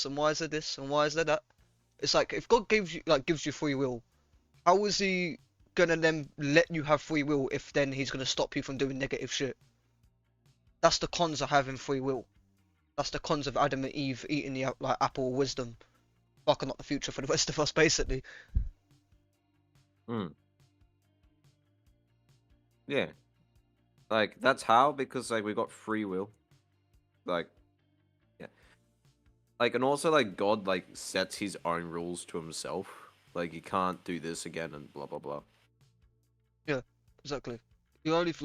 this and why is there this and why is there that? It's like if God gives you free will, how is he gonna then let you have free will if then he's gonna stop you from doing negative shit? That's the cons of having free will. That's the cons of Adam and Eve eating the like apple of wisdom. Fucking up the future for the rest of us, basically. Mm. Yeah. Like, that's how, because, like, we got free will. Like, yeah. Like, and also, like, God, like, sets his own rules to himself. Like, you can't do this again and blah, blah, blah. Yeah, exactly. You only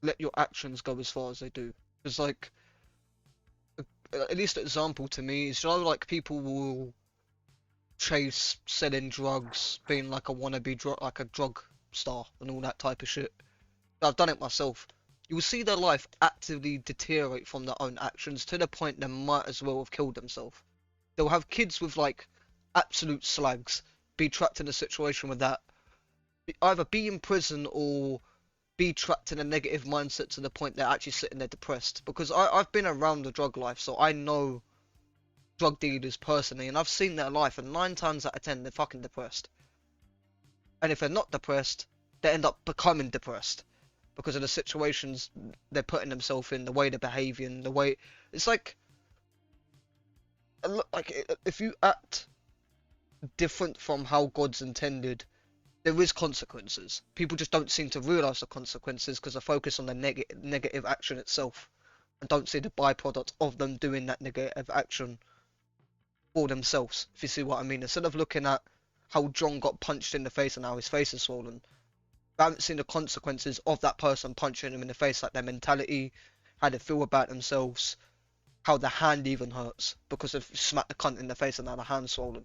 let your actions go as far as they do. It's like at least example to me is like people will chase selling drugs, being like a wannabe drug like a drug star and all that type of shit. I've done it myself. You will see their life actively deteriorate from their own actions to the point they might as well have killed themselves. They'll have kids with like absolute slags, be trapped in a situation with that, either be in prison or be trapped in a negative mindset to the point they're actually sitting there depressed. Because I've been around the drug life, so I know drug dealers personally, and I've seen their life, and 9 times out of 10 they're fucking depressed. And if they're not depressed, they end up becoming depressed because of the situations they're putting themselves in, the way they're behaving, the way it's like if you act different from how God's intended, there is consequences. People just don't seem to realize the consequences because they focus on the negative action itself and don't see the byproduct of them doing that negative action for themselves. If you see what I mean, instead of looking at how John got punched in the face and how his face is swollen, I haven't seen the consequences of that person punching him in the face, like their mentality, how they feel about themselves, how the hand even hurts because they've smacked the cunt in the face and now the hand's swollen.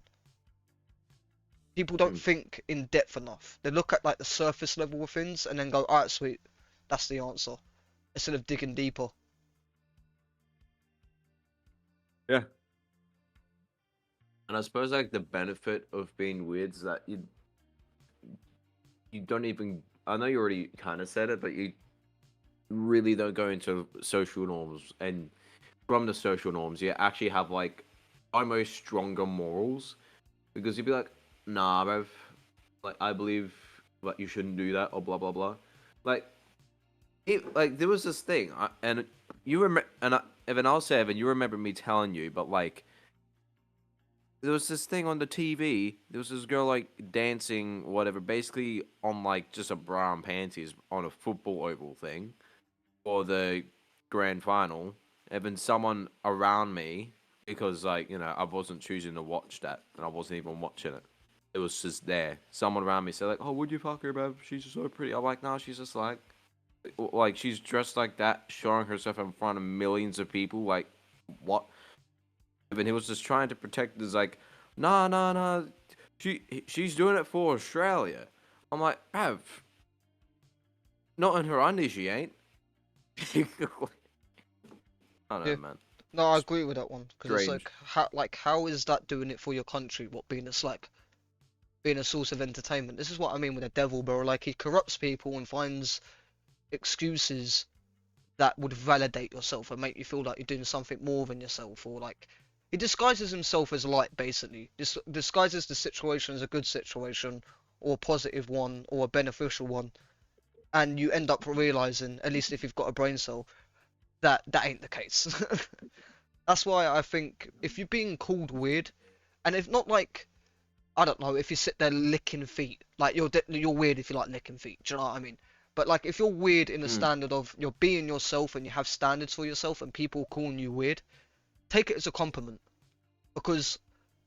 People don't Mm. think in depth enough. They look at like the surface level of things and then go, alright, sweet, that's the answer. Instead of digging deeper. Yeah. And I suppose, like, the benefit of being weird is that you don't even. I know you already kind of said it, but you really don't go into social norms, and from the social norms, you actually have like almost stronger morals because you'd be like, nah, bruv, like I believe that you shouldn't do that or blah blah blah. Like, like there was this thing, and you remember, and when I was 7, you remember me telling you, but like there was this thing on the TV. There was this girl like dancing, whatever, basically on like just a bra and panties on a football oval thing for the grand final. And then someone around me, because like I wasn't choosing to watch that, and I wasn't even watching it. It was just there. Someone around me said like, "Oh, would you fuck her, babe? She's just so pretty." I'm like, "No, she's just like she's dressed like that, showing herself in front of millions of people. Like, what?" And he was just trying to protect this, like, nah, nah, nah. She's doing it for Australia. I'm like, Av, not in her undies, she ain't. I don't know, Yeah. man. No, I It's agree with that one because it's strange. like how is that doing it for your country? What being a like being a source of entertainment? This is what I mean with the devil, bro. Like he corrupts people and finds excuses that would validate yourself and make you feel like you're doing something more than yourself, or like he disguises himself as light, basically. Disguises the situation as a good situation, or a positive one, or a beneficial one, and you end up realizing, at least if you've got a brain cell, that that ain't the case. That's why I think if you're being called weird, and if not like I don't know, if you sit there licking feet, like you're weird if you like licking feet. Do you know what I mean? But like if you're weird in the Mm. standard of you're being yourself and you have standards for yourself and people calling you weird, take it as a compliment. Because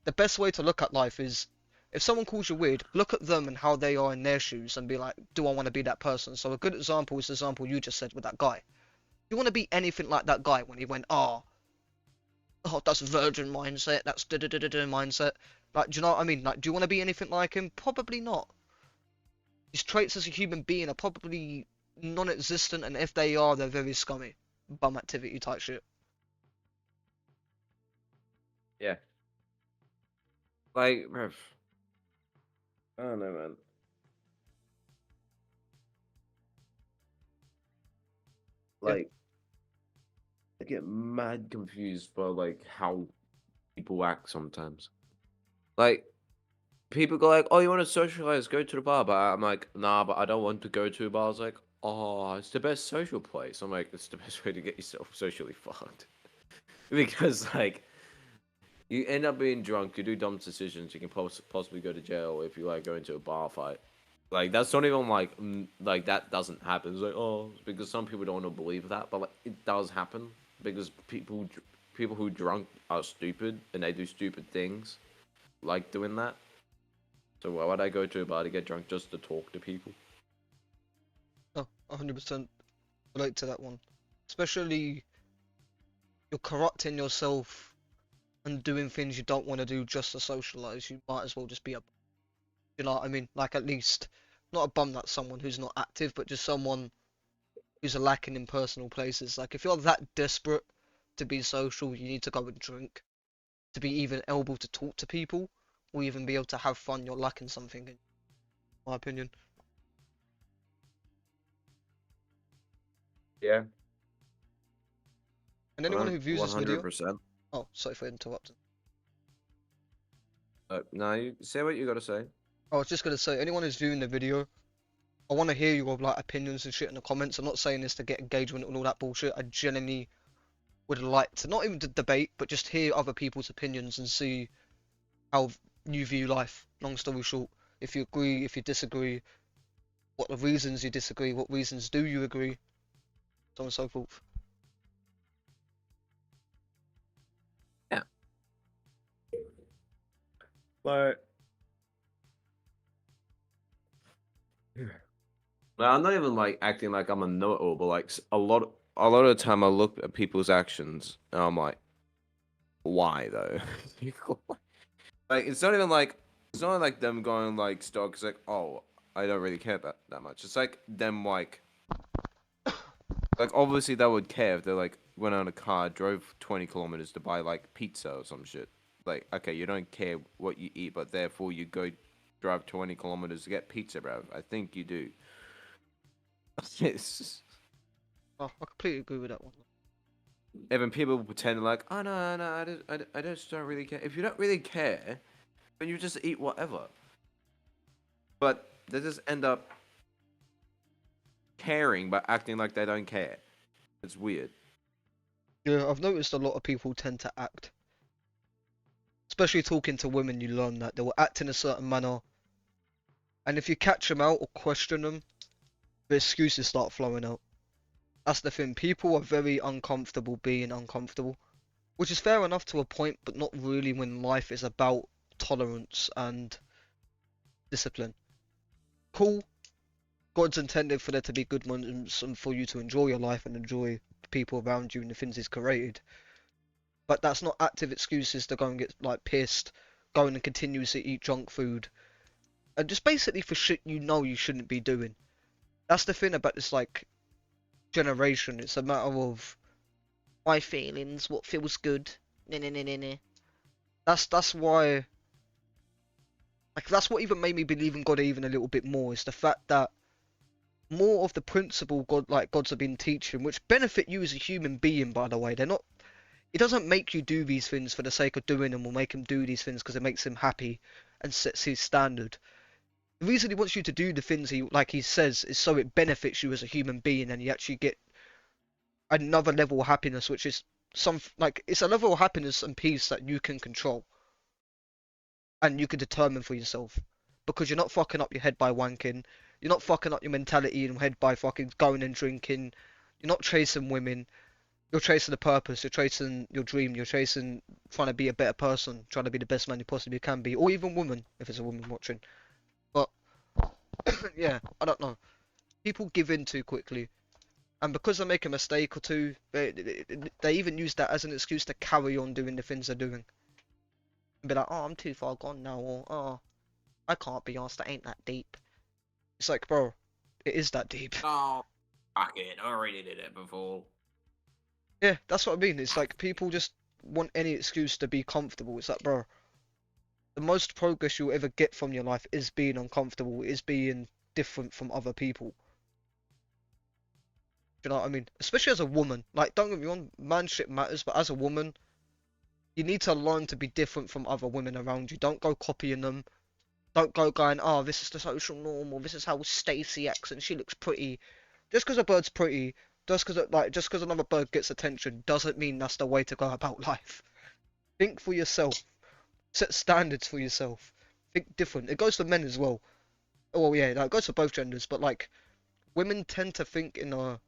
the best way to look at life is if someone calls you weird, look at them and how they are in their shoes and be like, do I want to be that person? So a good example is the example you just said with that guy. You want to be anything like that guy when he went, oh, that's virgin mindset, that's da da da da da mindset. Like, do you know what I mean? Like, do you want to be anything like him? Probably not. His traits as a human being are probably non-existent, and if they are, they're very scummy, bum activity type shit. Yeah. Like, bruv, I don't know, man. Yeah, Like, I get mad confused by like how people act sometimes. Like people go like, "Oh, you want to socialize? Go to the bar." But I'm like, "Nah, but I don't want to go to a bar." I was like, "Oh, it's the best social place." I'm like, "It's the best way to get yourself socially fucked," because like you end up being drunk, you do dumb decisions, you can possibly go to jail if you like go into a bar fight. Like that's not even like like that doesn't happen. It's like oh, because some people don't want to believe that, but like it does happen because people who drunk are stupid and they do stupid things, like doing that. So why would I go to a bar to get drunk just to talk to people? Oh, 100% relate to that one. Especially you're corrupting yourself and doing things you don't want to do just to socialize. You might as well just be a, you know what I mean? Like at least not a bum that's someone who's not active, but just someone who's lacking in personal places. Like if you're that desperate to be social, you need to go and drink to be even able to talk to people or even be able to have fun. You're lacking something, in my opinion. Yeah, And anyone who views one this hundred video, percent. oh, sorry for interrupting. No, you say what you gotta say. I was just gonna say, anyone who's viewing the video, I want to hear your like opinions and shit in the comments. I'm not saying this to get engagement and all that bullshit. I genuinely would like to not even to debate, but just hear other people's opinions and see how you view life. Long story short, if you agree, if you disagree, what the reasons you disagree, what reasons do you agree, so on and so forth. Yeah, but well, I'm not even like acting like I'm a know-it-all, but like a lot of the time I look at people's actions and I'm like, why though? Like it's not like them going like stock. It's like oh, I don't really care about that much. It's like them like obviously they would care if they like went on a car, drove 20 kilometers to buy like pizza or some shit. Like okay, you don't care what you eat, but therefore you go drive 20 kilometers to get pizza, bro. I think you do. It's Oh, I completely agree with that one. even people pretend like, oh no, no, I just don't really care. If you don't really care, then you just eat whatever. But they just end up caring but acting like they don't care. It's weird. Yeah, I've noticed a lot of people tend to act, especially talking to women. You learn that they will act in a certain manner, and if you catch them out or question them, the excuses start flowing out. That's the thing. People are very uncomfortable being uncomfortable, which is fair enough to a point, but not really when life is about tolerance and discipline. Cool, God's intended for there to be good moments and for you to enjoy your life and enjoy the people around you and the things He's created. But that's not active excuses to go and get like pissed, go and continuously eat junk food, and just basically for shit you know you shouldn't be doing. That's the thing about this like generation. It's a matter of my feelings, what feels good. Nah, nah, nah, nah, nah. That's why like that's what even made me believe in God even a little bit more is the fact that more of the principle Gods have been teaching, which benefit you as a human being, by the way. They're not. It doesn't make you do these things for the sake of doing them, or make him do these things because it makes him happy and sets his standard. The reason he wants you to do the things he says is so it benefits you as a human being, and you actually get another level of happiness, which is it's a level of happiness and peace that you can control and you can determine for yourself because you're not fucking up your head by wanking. You're not fucking up your mentality and head by fucking going and drinking. You're not chasing women. You're chasing a purpose. You're chasing your dream. You're chasing trying to be a better person, trying to be the best man you possibly can be, or even woman if it's a woman watching. But yeah, I don't know. People give in too quickly, and because they make a mistake or two, they even use that as an excuse to carry on doing the things they're doing. And be like, oh, I'm too far gone now, or oh, I can't be asked. That ain't that deep. It's like, bro, it is that deep. Oh, fuck it. I already did it before. Yeah, that's what I mean. It's like people just want any excuse to be comfortable. It's like, bro, the most progress you'll ever get from your life is being uncomfortable, is being different from other people. Do you know what I mean? Especially as a woman. Like, don't get me wrong, man shit matters, but as a woman, You need to learn to be different from other women around you. Don't go copying them. Don't go going, oh, this is the social norm, or this is how Stacey acts, and she looks pretty. Just because a bird's pretty, just because another bird gets attention, doesn't mean that's the way to go about life. Think for yourself. Set standards for yourself. Think different. It goes for men as well. Oh, well, yeah, it goes for both genders, but like women tend to think in a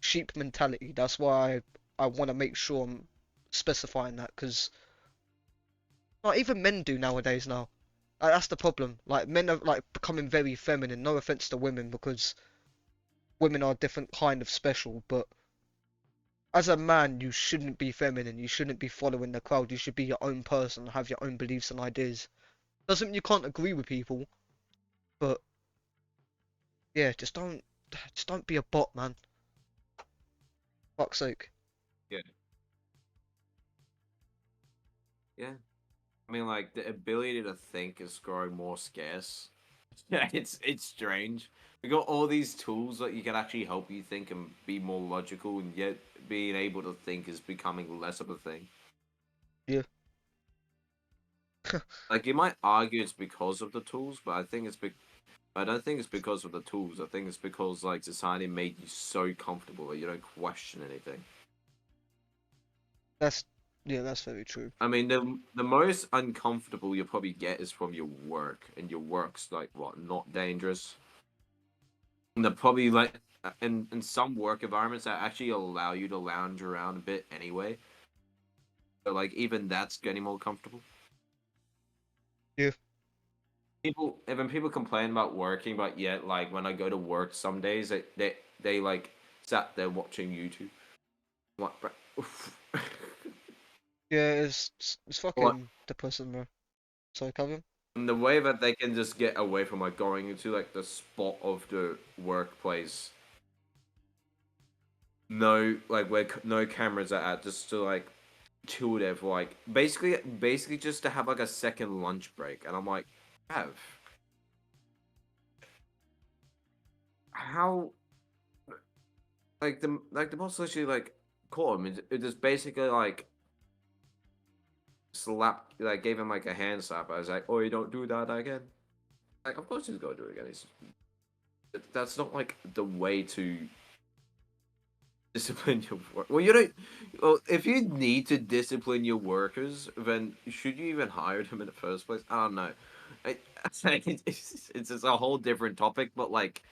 sheep mentality. That's why I want to make sure I'm specifying that, because like, even men do nowadays now. Like, that's the problem. Like men are like becoming very feminine. No offense to women, because women are a different kind of special, but as a man, you shouldn't be feminine. You shouldn't be following the crowd. You should be your own person, have your own beliefs and ideas. Doesn't mean you can't agree with people, but yeah, just don't be a bot, man. Fuck's sake. Yeah. Yeah. I mean, like the ability to think is growing more scarce. Yeah, it's strange. We got all these tools that you can actually help you think and be more logical, and yet being able to think is becoming less of a thing. Yeah. Like you might argue it's because of the tools, but I don't think it's because of the tools. I think it's because like society made you so comfortable that you don't question anything. That's yeah, that's very true. I mean, the most uncomfortable you'll probably get is from your work, and your work's like what, not dangerous. And they're probably like in some work environments that actually allow you to lounge around a bit anyway. But like even that's getting more comfortable. Yeah. Even people complain about working, but yet like when I go to work some days they like sat there watching YouTube. Like, Yeah, it's what? fucking depressing, bro. Sorry, Calvin. And the way that they can just get away from like going into like the spot of the workplace, no like where no cameras are at, just to like chill there for like basically just to have like a second lunch break, and I'm like, have how the boss literally like caught him. It just basically like slapped, like gave him like a hand slap. I was like, oh, you don't do that again. Like, of course he's gonna do it again. That's not like the way to discipline your work. Well, you don't. Well, if you need to discipline your workers, then should you even hire them in the first place? I don't know. I, it's just a whole different topic, but like,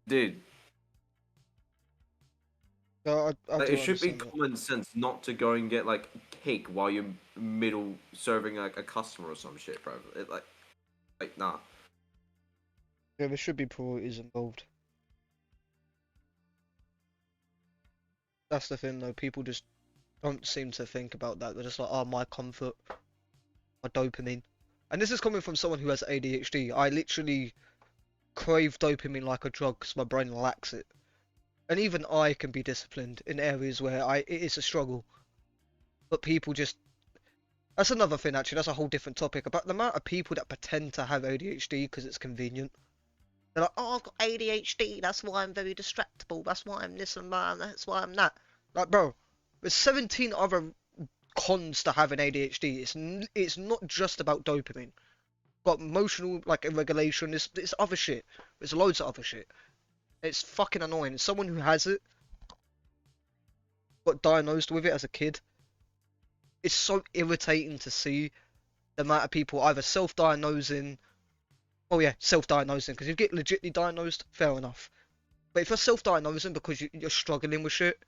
dude, No, I like, it do should be understand that. common sense not to go and get like cake while you're middle serving like a customer or some shit, bro. Like nah. Yeah, there should be priorities involved. That's the thing, though. People just don't seem to think about that. They're just like, oh, my comfort, my dopamine. And this is coming from someone who has ADHD. I literally crave dopamine like a drug because my brain lacks it. And even I can be disciplined in areas where it is a struggle. But people just that's another thing actually. That's a whole different topic about the amount of people that pretend to have ADHD because it's convenient. They're like, oh, I've got ADHD. That's why I'm very distractible. That's why I'm this and that. That's why I'm that. Like, bro, there's 17 other cons to having ADHD. It's not just about dopamine. Got emotional like irregulation. It's other shit. There's loads of other shit. It's fucking annoying. As someone who has it, got diagnosed with it as a kid, it's so irritating to see the amount of people either self-diagnosing. Oh yeah, self-diagnosing, because if you get legitly diagnosed, fair enough. But if you're self-diagnosing because you're struggling with shit,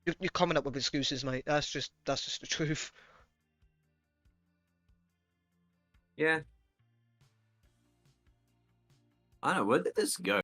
you're coming up with excuses, mate. That's just the truth. Yeah. I don't know, where did this go?